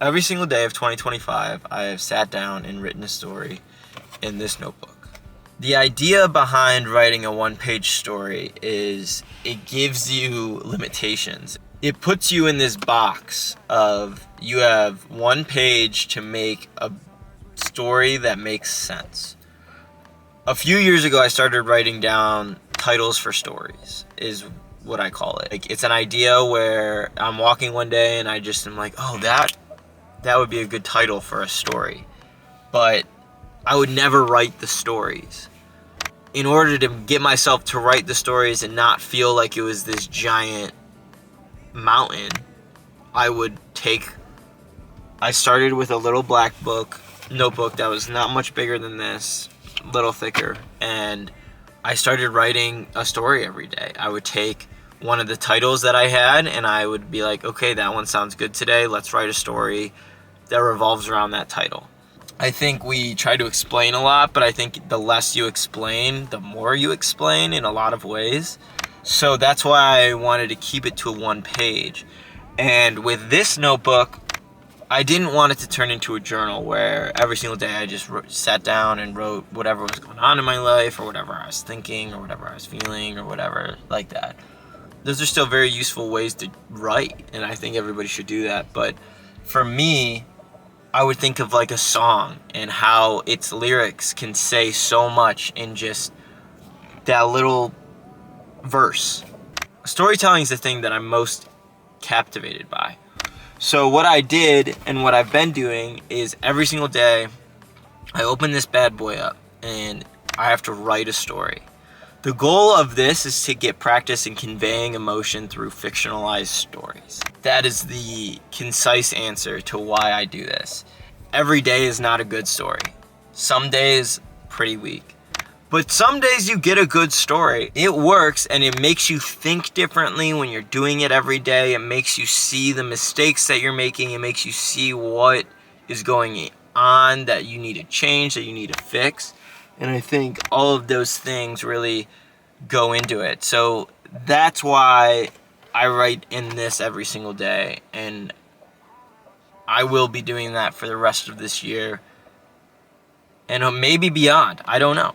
Every single day of 2025, I have sat down and written a story in this notebook. The idea behind writing a one-page story is it gives you limitations. It puts you in this box of you have one page to make a story that makes sense. A few years ago, I started writing down titles for stories, is what I call it. Like, it's an idea where I'm walking one day and I just am like, oh, that would be a good title for a story. But I would never write the stories. In order to get myself to write the stories and not feel like it was this giant mountain, I started with a little black notebook that was not much bigger than this, a little thicker, and I started writing a story every day. I would take one of the titles that I had and I would be like, okay, that one sounds good today. Let's write a story that revolves around that title. I think we try to explain a lot, but I think the less you explain, the more you explain in a lot of ways. So that's why I wanted to keep it to one page. And with this notebook, I didn't want it to turn into a journal where every single day I just sat down and wrote whatever was going on in my life or whatever I was thinking or whatever I was feeling or whatever like that. Those are still very useful ways to write, and I think everybody should do that. But for me, I would think of like a song and how its lyrics can say so much in just that little verse. Storytelling is the thing that I'm most captivated by. So what I did and what I've been doing is every single day I open this bad boy up and I have to write a story. The goal of this is to get practice in conveying emotion through fictionalized stories. That is the concise answer to why I do this. Every day is not a good story. Some days, pretty weak. But some days you get a good story. It works and it makes you think differently when you're doing it every day. It makes you see the mistakes that you're making. It makes you see what is going on that you need to change, that you need to fix. And I think all of those things really go into it. So that's why I write in this every single day. And I will be doing that for the rest of this year. And maybe beyond. I don't know.